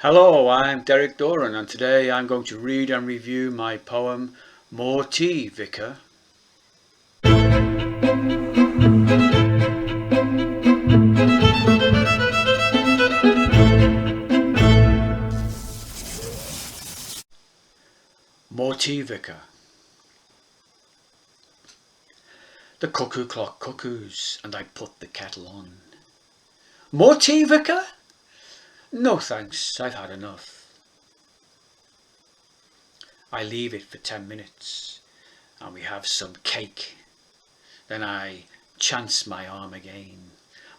Hello, I'm Derek Dohren, and today I'm going to read and review my poem More Tea, Vicar. More tea, Vicar. The cuckoo clock cuckoos, and I put the kettle on. More tea, Vicar? No thanks, I've had enough. I leave it for 10 minutes, and we have some cake. Then I chance my arm again.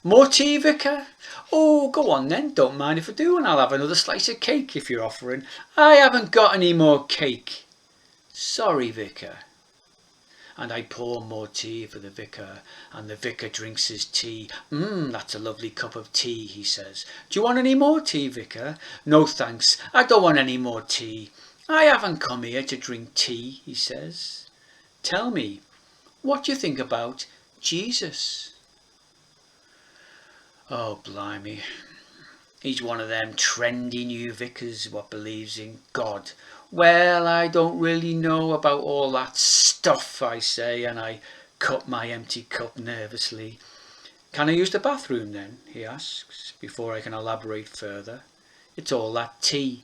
More tea, Vicar? Oh, go on then, don't mind if I do, and I'll have another slice of cake if you're offering. I haven't got any more cake. Sorry, Vicar. And I pour more tea for the vicar, and the vicar drinks his tea. That's a lovely cup of tea, he says. Do you want any more tea, Vicar? No thanks, I don't want any more tea. I haven't come here to drink tea, he says. Tell me, what do you think about Jesus? Oh, blimey. He's one of them trendy new vicars what believes in God. Well, I don't really know about all that stuff, I say, and I cup my empty cup nervously. Can I use the bathroom then? He asks, before I can elaborate further. It's all that tea.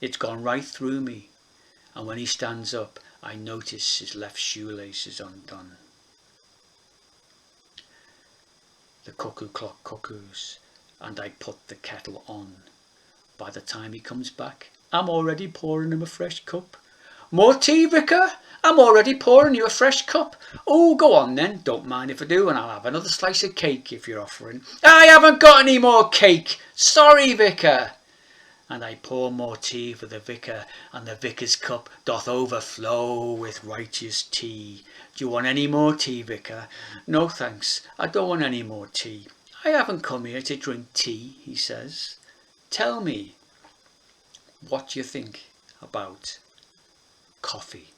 It's gone right through me. And when he stands up, I notice his left shoelace is undone. The cuckoo clock cuckoos, and I put the kettle on. By the time he comes back, I'm already pouring him a fresh cup. More tea, Vicar? I'm already pouring you a fresh cup. Oh, go on then, don't mind if I do, and I'll have another slice of cake if you're offering. I haven't got any more cake. Sorry, Vicar. And I pour more tea for the vicar, and the vicar's cup doth overflow with righteous tea. Do you want any more tea, Vicar? No thanks, I don't want any more tea. I haven't come here to drink tea, he says. Tell me, what do you think about coffee?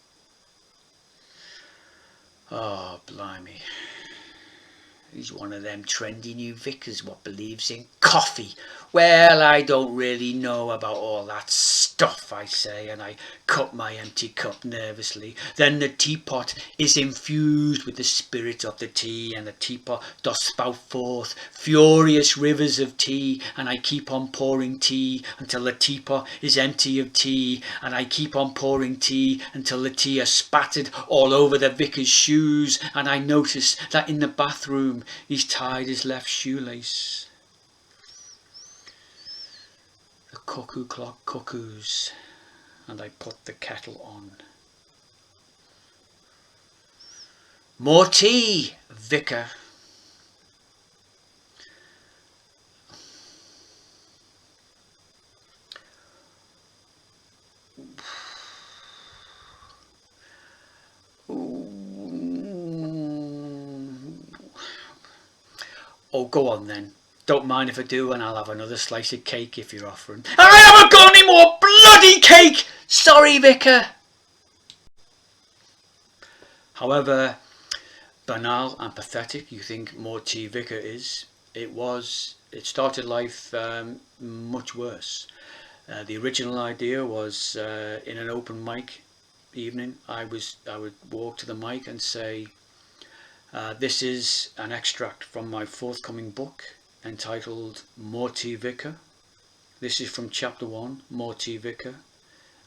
Oh, blimey. He's one of them trendy new vicars what believes in coffee. Well, I don't really know about all that stuff, I say, and I cup my empty cup nervously. Then the teapot is infused with the spirit of the tea, and the teapot doth spout forth furious rivers of tea, and I keep on pouring tea until the teapot is empty of tea, and I keep on pouring tea until the tea is spattered all over the vicar's shoes, and I notice that in the bathroom he's tied his left shoelace. The cuckoo clock cuckoos, and I put the kettle on. More tea, Vicar. Oh, go on then. Don't mind if I do, and I'll have another slice of cake if you're offering. I haven't got any more bloody cake! Sorry, Vicar. However banal and pathetic you think More Tea Vicar is, it started life much worse. The original idea was in an open mic evening, I would walk to the mic and say, this is an extract from my forthcoming book entitled More Tea Vicar. This is from chapter 1, More Tea Vicar,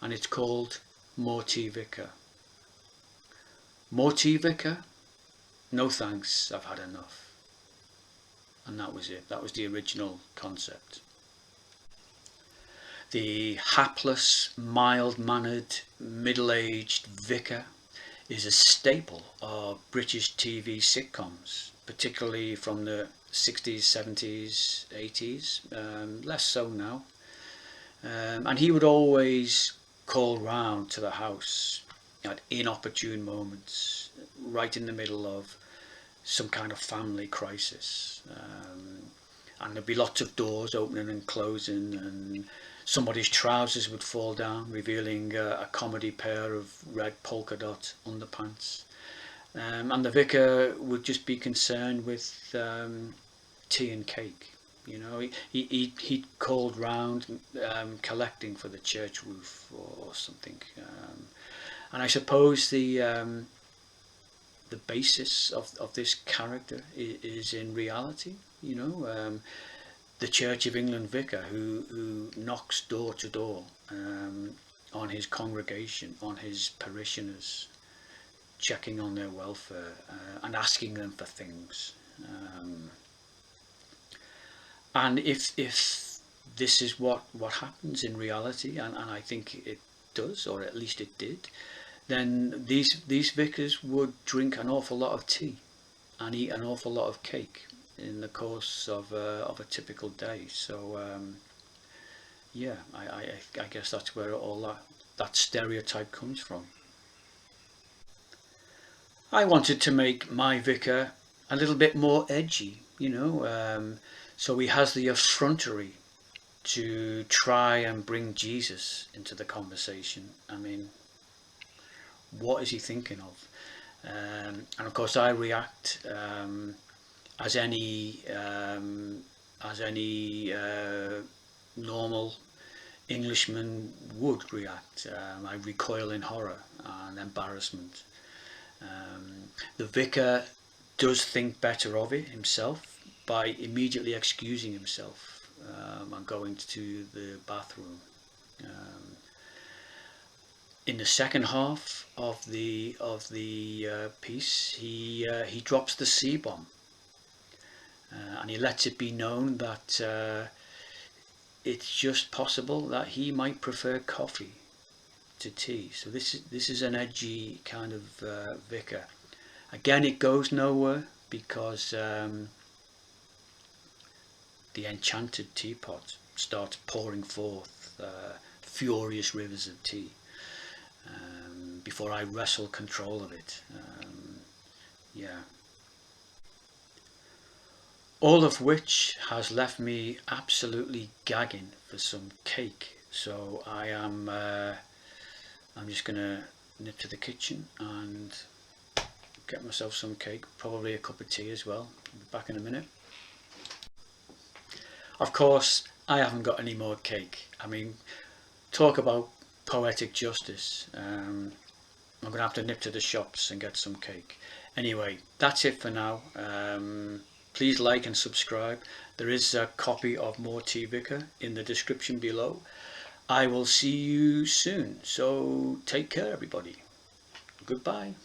and it's called More Tea Vicar. More tea, Vicar? No thanks, I've had enough. And that was it. That was the original concept. The hapless, mild-mannered, middle-aged vicar is a staple of British TV sitcoms, particularly from the 60s, 70s, 80s, less so now. And he would always call round to the house at inopportune moments, right in the middle of some kind of family crisis. And there'd be lots of doors opening and closing, and somebody's trousers would fall down, revealing a comedy pair of red polka dot underpants. And the vicar would just be concerned with tea and cake. You know, he called round collecting for the church roof or something. And I suppose the basis of this character is in reality. You know, the Church of England vicar who knocks door to door on his congregation, on his parishioners, checking on their welfare and asking them for things. And if this is what happens in reality, and I think it does, or at least it did, then these vicars would drink an awful lot of tea and eat an awful lot of cake in the course of a typical day. So yeah, I guess that's where all that stereotype comes from. I wanted to make my vicar a little bit more edgy, you know, so he has the effrontery to try and bring Jesus into the conversation. I mean, what is he thinking of? And of course, I react as any normal Englishman would react. I recoil in horror and embarrassment. The vicar does think better of it himself by immediately excusing himself and going to the bathroom. In the second half of the piece, he drops the C bomb, and he lets it be known that it's just possible that he might prefer coffee to tea. So this is an edgy kind of vicar. Again, it goes nowhere because the enchanted teapot starts pouring forth furious rivers of tea before I wrestle control of it. Yeah. All of which has left me absolutely gagging for some cake. So I'm just gonna nip to the kitchen and get myself some cake, probably a cup of tea as well. I'll be back in a minute. Of course, I haven't got any more cake. I mean, talk about poetic justice. I'm gonna have to nip to the shops and get some cake. Anyway, that's it for now. Please like and subscribe. There is a copy of More Tea Vicar in the description below. I will see you soon, so take care everybody. Goodbye.